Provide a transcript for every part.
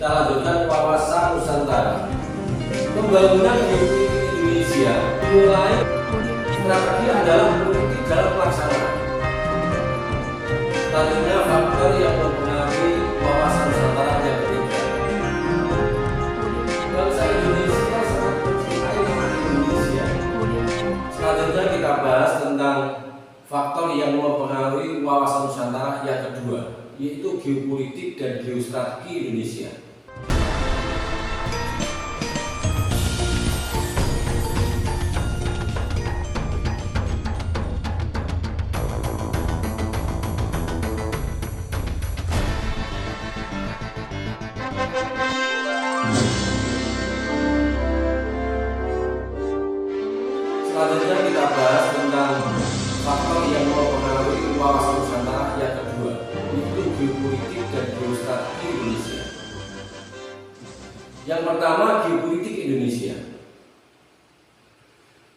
Kita lanjutkan wawasan Nusantara. Pembangunan geopolitik Indonesia mulai strategi adalah politik dalam pelaksanaan. Selanjutnya faktor yang mempengaruhi wawasan Nusantara yang ketiga. Bangsa Indonesia sangat mencintai nama Indonesia. Selanjutnya kita bahas tentang faktor yang mempengaruhi wawasan Nusantara yang kedua, yaitu geopolitik dan geostrategi Indonesia. Selanjutnya kita bahas tentang faktor yang mempengaruhi wawasan Nusantara yang kedua, yaitu geopolitik dan geostrategi Indonesia. Yang pertama, geopolitik Indonesia.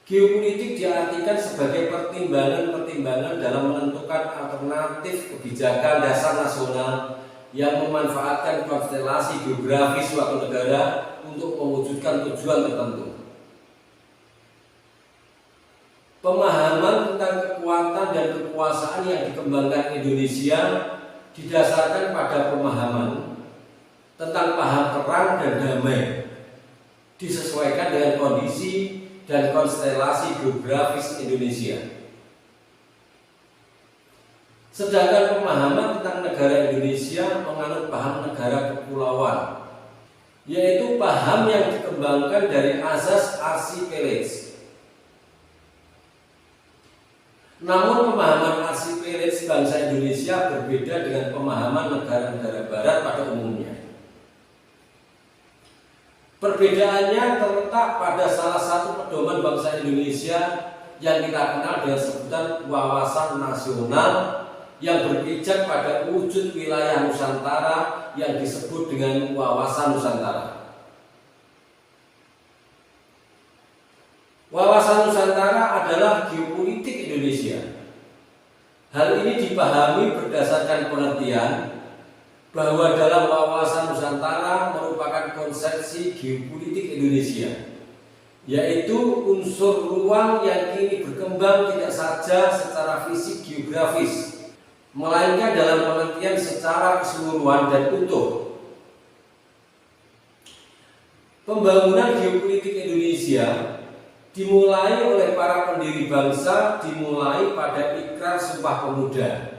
Geopolitik diartikan sebagai pertimbangan-pertimbangan dalam menentukan alternatif kebijakan dasar nasional yang memanfaatkan konstelasi geografis suatu negara untuk mewujudkan tujuan tertentu. Pemahaman tentang kekuatan dan kekuasaan yang dikembangkan Indonesia didasarkan pada pemahaman tentang paham perang dan damai, disesuaikan dengan kondisi dan konstelasi geografis Indonesia. Sedangkan pemahaman tentang negara Indonesia menganut paham negara kepulauan, yaitu paham yang dikembangkan dari azas archipelago. Namun pemahaman archipelago bangsa Indonesia berbeda dengan pemahaman negara-negara barat pada umumnya. Perbedaannya terletak pada salah satu pedoman bangsa Indonesia yang kita kenal dengan sebutan wawasan nasional yang berpijak pada wujud wilayah Nusantara yang disebut dengan wawasan Nusantara. Wawasan Nusantara adalah geopolitik Indonesia. Hal ini dipahami berdasarkan pengertian bahwa dalam wawasan Nusantara merupakan konsepsi geopolitik Indonesia, yaitu unsur ruang yang kini berkembang tidak saja secara fisik geografis, melainkan dalam pengertian secara keseluruhan dan utuh. Pembangunan geopolitik Indonesia dimulai oleh para pendiri bangsa, dimulai pada Ikrar Sumpah Pemuda.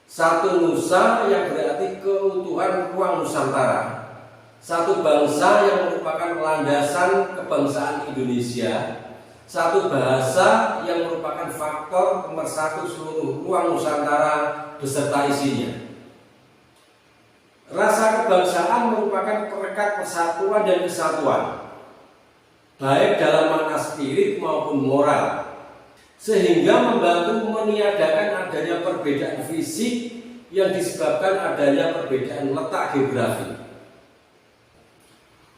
Satu nusa yang berarti keutuhan ruang Nusantara, satu bangsa yang merupakan landasan kebangsaan Indonesia, satu bahasa yang merupakan faktor pemersatu seluruh ruang Nusantara beserta isinya. Rasa kebangsaan merupakan perekat persatuan dan kesatuan, baik dalam makna spirit maupun moral, sehingga membantu meniadakan adanya perbedaan fisik yang disebabkan adanya perbedaan letak geografi.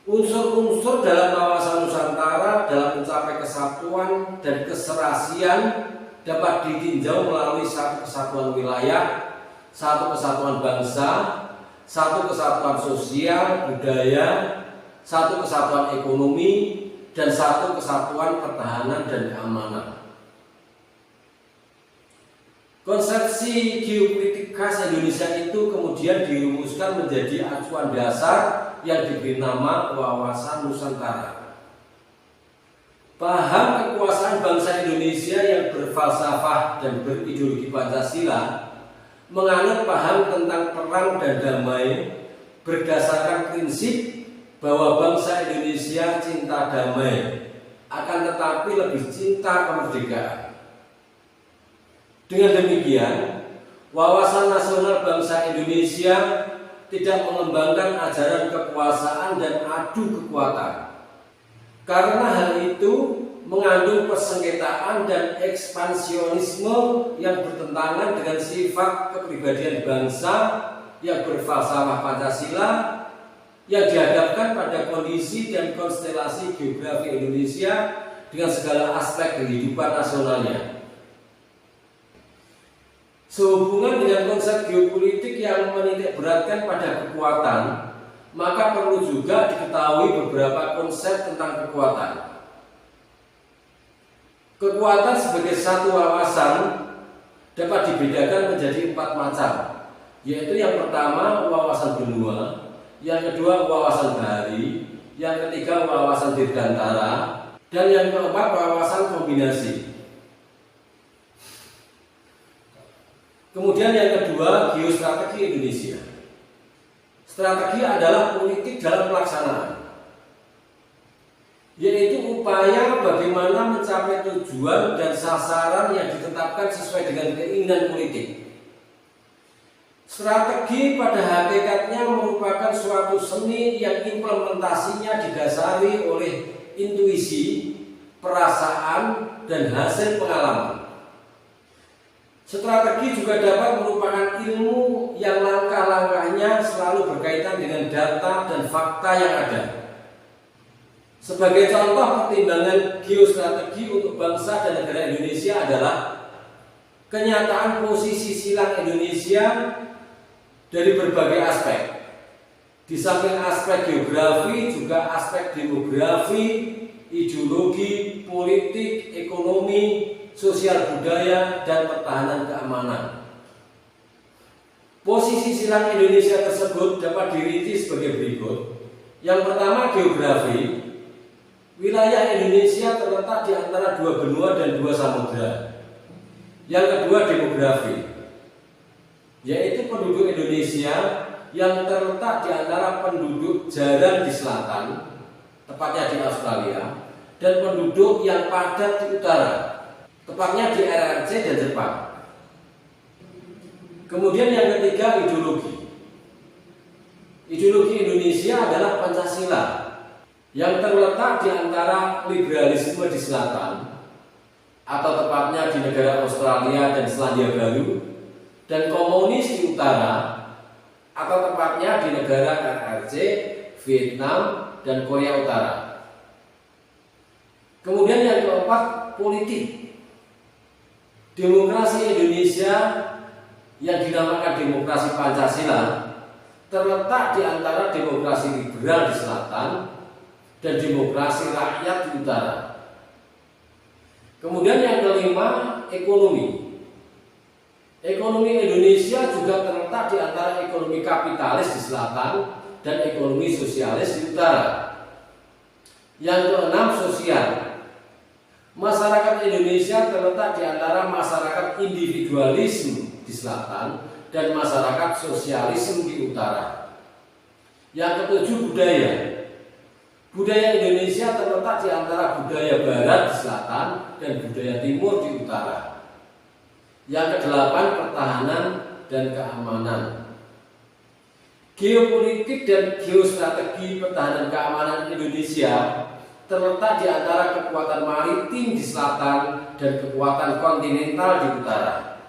Unsur-unsur dalam wawasan Nusantara dalam mencapai kesatuan dan keserasian dapat ditinjau melalui satu kesatuan wilayah, satu kesatuan bangsa, satu kesatuan sosial, budaya, satu kesatuan ekonomi, dan satu kesatuan pertahanan dan keamanan. Konsepsi geopolitik khas Indonesia itu kemudian dirumuskan menjadi acuan dasar yang diberi nama wawasan Nusantara. Paham kekuasaan bangsa Indonesia yang berfalsafah dan berideologi Pancasila menganut paham tentang perang dan damai berdasarkan prinsip bahwa bangsa Indonesia cinta damai, akan tetapi lebih cinta kemerdekaan. Dengan demikian, wawasan nasional bangsa Indonesia tidak mengembangkan ajaran kekuasaan dan adu kekuatan. Karena hal itu mengandung persengketaan dan ekspansionisme yang bertentangan dengan sifat kepribadian bangsa yang berfalsafah Pancasila, yang dihadapkan pada kondisi dan konstelasi geografi Indonesia dengan segala aspek kehidupan nasionalnya. Sehubungan dengan konsep geopolitik yang menitik beratkan pada kekuatan, maka perlu juga diketahui beberapa konsep tentang kekuatan. Kekuatan sebagai satu wawasan dapat dibedakan menjadi 4 macam, yaitu yang pertama wawasan benua, yang kedua wawasan bahari, yang ketiga wawasan dirgantara, dan yang keempat wawasan kombinasi. Kemudian yang kedua, geostrategi Indonesia. Strategi adalah politik dalam pelaksanaan, yaitu upaya bagaimana mencapai tujuan dan sasaran yang ditetapkan sesuai dengan keinginan politik. Strategi pada hakikatnya merupakan suatu seni yang implementasinya didasari oleh intuisi, perasaan, dan hasil pengalaman. Strategi juga dapat merupakan ilmu yang langkah-langkahnya selalu berkaitan dengan data dan fakta yang ada. Sebagai contoh pertimbangan geostrategi untuk bangsa dan negara Indonesia adalah kenyataan posisi silang Indonesia dari berbagai aspek. Di samping aspek geografi, juga aspek demografi, ideologi, politik, ekonomi, sosial budaya, dan pertahanan keamanan. Posisi silang Indonesia tersebut dapat dirinci sebagai berikut. Yang pertama, geografi. Wilayah Indonesia terletak di antara 2 benua dan 2 samudra. Yang kedua, demografi, yaitu penduduk Indonesia yang terletak di antara penduduk jarang di selatan, tepatnya di Australia, dan penduduk yang padat di utara, tepatnya di RRC dan Jepang. Kemudian yang ketiga, ideologi. Ideologi Indonesia adalah Pancasila, yang terletak di antara liberalisme di selatan, atau tepatnya di negara Australia dan Selandia Baru, dan komunis di utara, atau tepatnya di negara RRC, Vietnam, dan Korea Utara. Kemudian yang keempat, politik. Demokrasi Indonesia yang dinamakan demokrasi Pancasila terletak di antara demokrasi liberal di selatan dan demokrasi rakyat di utara. Kemudian yang kelima, ekonomi. Ekonomi Indonesia juga terletak di antara ekonomi kapitalis di selatan dan ekonomi sosialis di utara. Yang keenam, sosial. Masyarakat Indonesia terletak di antara masyarakat individualisme di selatan dan masyarakat sosialisme di utara. Yang ketujuh, budaya. Budaya Indonesia terletak di antara budaya barat di selatan dan budaya timur di utara. Yang kedelapan, pertahanan dan keamanan. Geopolitik dan geostrategi pertahanan keamanan Indonesia terletak di antara kekuatan maritim di selatan dan kekuatan kontinental di utara.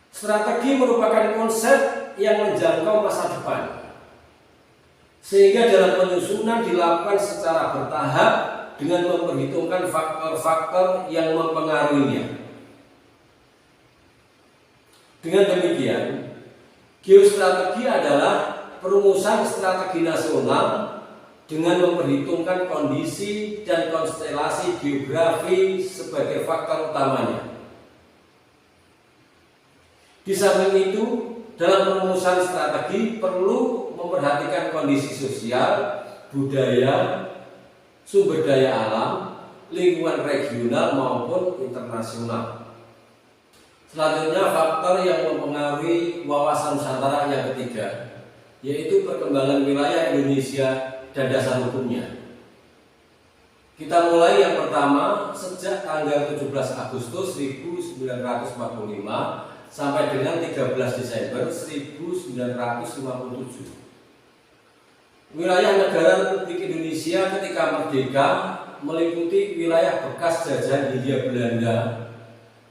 Strategi merupakan konsep yang menjangkau masa depan, sehingga dalam penyusunan dilakukan secara bertahap dengan memperhitungkan faktor-faktor yang mempengaruhinya. Dengan demikian, geostrategi adalah perumusan strategi nasional dengan memperhitungkan kondisi dan konstelasi geografi sebagai faktor utamanya. Di samping itu, dalam perumusan strategi perlu memperhatikan kondisi sosial, budaya, sumber daya alam, lingkungan regional maupun internasional. Selanjutnya, faktor yang mempengaruhi wawasan Nusantara yang ketiga, yaitu perkembangan wilayah Indonesia dan dasar hukumnya. Kita mulai yang pertama sejak tanggal 17 Agustus 1945 sampai dengan 13 Desember 1957. Wilayah negara Republik Indonesia ketika merdeka meliputi wilayah bekas jajahan Hindia Belanda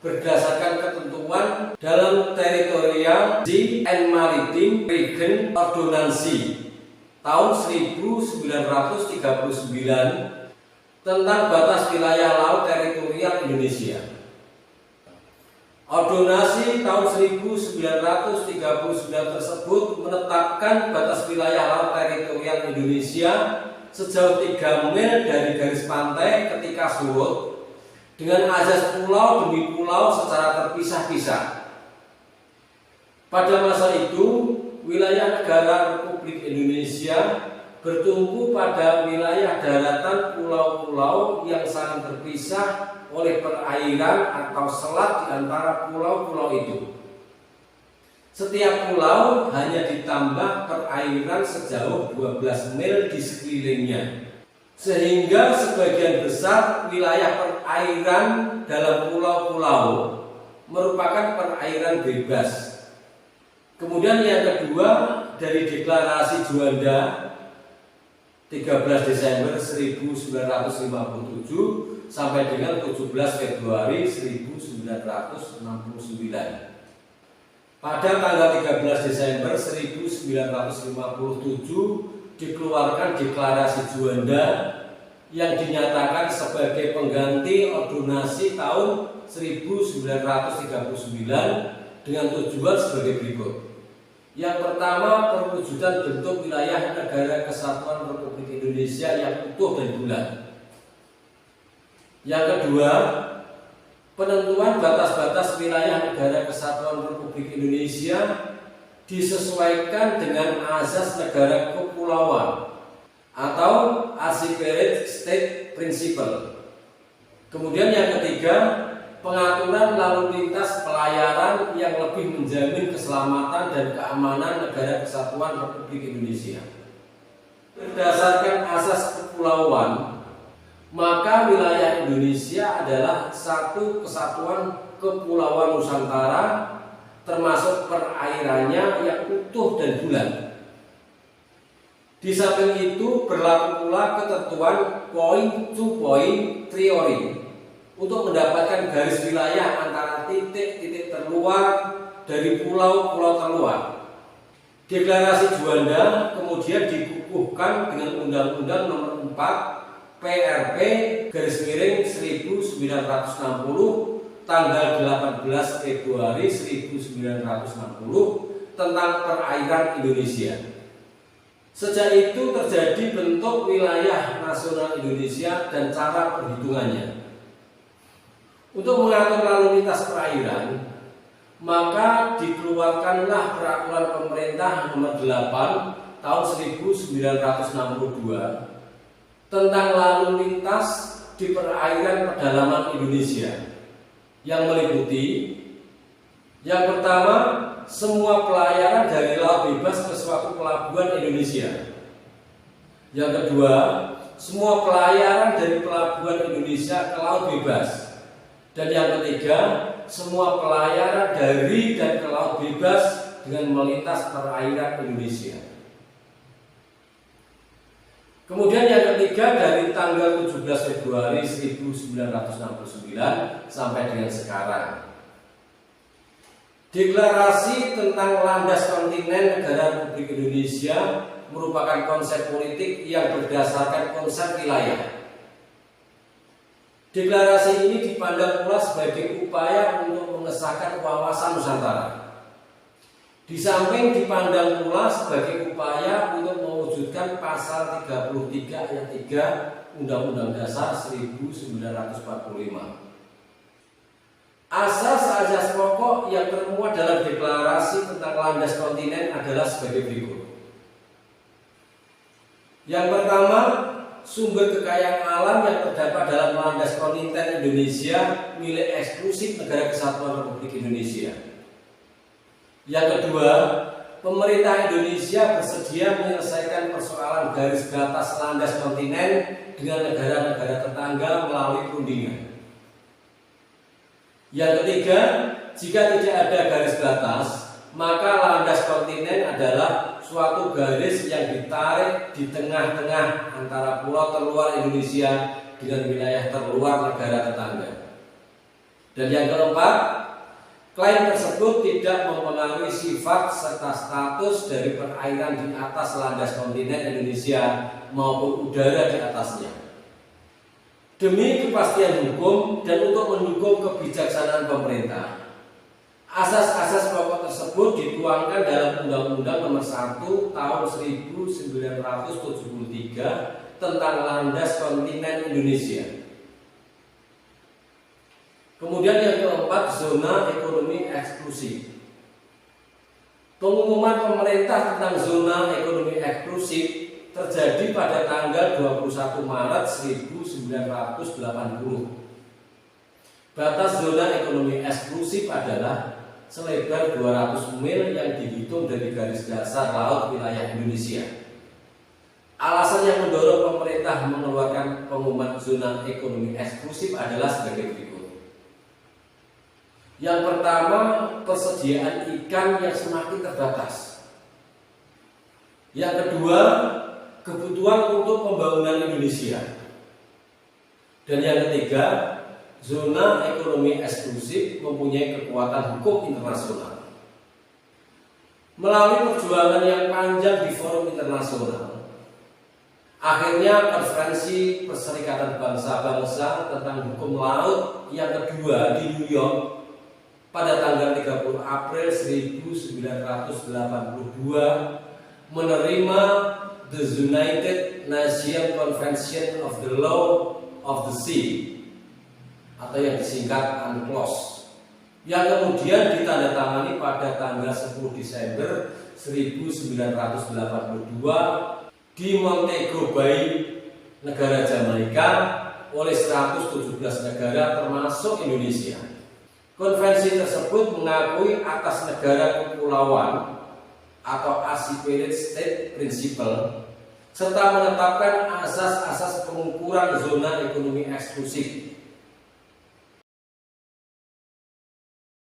berdasarkan ketentuan dalam Territorial Sea and Maritime Region Ordonansi tahun 1939 tentang batas wilayah laut teritorial Indonesia. Ordonansi tahun 1939 tersebut menetapkan batas wilayah laut teritorial Indonesia sejauh 3 mil dari garis pantai ketika surut dengan azas pulau demi pulau secara terpisah-pisah. Pada masa itu, wilayah negara Republik Indonesia bertumpu pada wilayah daratan pulau-pulau yang saling terpisah oleh perairan atau selat di antara pulau-pulau itu. Setiap pulau hanya ditambah perairan sejauh 12 mil di sekelilingnya, sehingga sebagian besar wilayah perairan dalam pulau-pulau merupakan perairan bebas. Kemudian yang kedua, dari Deklarasi Juanda 13 Desember 1957 sampai dengan 17 Februari 1969. Pada tanggal 13 Desember 1957 dikeluarkan Deklarasi Juanda yang dinyatakan sebagai pengganti Ordonansi tahun 1939 dengan tujuan sebagai berikut. Yang pertama, perwujudan bentuk wilayah negara kesatuan Republik Indonesia yang utuh dan bulat. Yang kedua, penentuan batas-batas wilayah negara kesatuan Republik Indonesia disesuaikan dengan azas negara kepulauan atau Archipelagic State Principle. Kemudian yang ketiga, pengaturan lalu lintas pelayaran yang lebih menjamin keselamatan dan keamanan negara kesatuan Republik Indonesia. Berdasarkan asas kepulauan, maka wilayah Indonesia adalah satu kesatuan kepulauan Nusantara, termasuk perairannya yang utuh dan bulat. Di samping itu berlaku pula ketentuan point to point theory untuk mendapatkan garis wilayah antara titik-titik terluar dari pulau-pulau terluar. Deklarasi Juanda kemudian dikukuhkan dengan Undang-Undang Nomor 4 PRP /1960 tanggal 18 Februari 1960 tentang perairan Indonesia. Sejak itu terjadi bentuk wilayah nasional Indonesia dan cara perhitungannya. Untuk mengatur lalu lintas perairan, maka dikeluarkanlah Peraturan Pemerintah Nomor 8 Tahun 1962 tentang lalu lintas di perairan pedalaman Indonesia, yang meliputi yang pertama, semua pelayaran dari laut bebas ke suatu pelabuhan Indonesia. Yang kedua, semua pelayaran dari pelabuhan Indonesia ke laut bebas. Dan yang ketiga, semua pelayaran dari dan ke laut bebas dengan melintas perairan Indonesia. Kemudian yang ketiga, dari tanggal 17 Februari 1969 sampai dengan sekarang, Deklarasi tentang landas kontinen negara Republik Indonesia merupakan konsep politik yang berdasarkan konsep wilayah. Deklarasi ini dipandang pula sebagai upaya untuk mengesahkan wawasan Nusantara. Di samping dipandang pula sebagai upaya untuk mewujudkan pasal 33 ayat 3 Undang-Undang Dasar 1945. Asas-asas pokok yang termuat dalam deklarasi tentang landas kontinen adalah sebagai berikut. Yang pertama, sumber kekayaan alam yang terdapat dalam landas kontinen Indonesia milik eksklusif negara kesatuan Republik Indonesia. Yang kedua, pemerintah Indonesia bersedia menyelesaikan persoalan garis batas landas kontinen dengan negara-negara tetangga melalui perundingan. Yang ketiga, jika tidak ada garis batas, maka landas kontinen adalah suatu garis yang ditarik di tengah-tengah antara pulau terluar Indonesia dengan wilayah terluar negara tetangga. Dan yang keempat, klaim tersebut tidak mempengaruhi sifat serta status dari perairan di atas landas kontinen Indonesia maupun udara di atasnya. Demi kepastian hukum dan untuk mendukung kebijaksanaan pemerintah, Asas-asas pokok tersebut dituangkan dalam Undang-Undang Nomor 1 Tahun 1973 tentang Landas Kontinen Indonesia. Kemudian yang keempat, zona ekonomi eksklusif. Pengumuman pemerintah tentang zona ekonomi eksklusif terjadi pada tanggal 21 Maret 1980. Batas zona ekonomi eksklusif adalah selebar 200 mil yang dihitung dari garis dasar laut wilayah Indonesia. Alasan yang mendorong pemerintah mengeluarkan pengumuman zona ekonomi eksklusif adalah sebagai berikut. Yang pertama, persediaan ikan yang semakin terbatas. Yang kedua, kebutuhan untuk pembangunan Indonesia. Dan yang ketiga, zona ekonomi eksklusif mempunyai kekuatan hukum internasional. Melalui perjuangan yang panjang di forum internasional, akhirnya Konferensi Perserikatan Bangsa-Bangsa tentang Hukum Laut yang kedua di New York pada tanggal 30 April 1982 menerima The United Nations Convention of the Law of the Sea atau yang disingkat UNCLOS, yang kemudian ditandatangani pada tanggal 10 Desember 1982 di Montego Bay, negara Jamaika, oleh 117 negara termasuk Indonesia. Konvensi tersebut mengakui atas negara kepulauan atau Archipelago State Principle serta menetapkan asas-asas pengukuran zona ekonomi eksklusif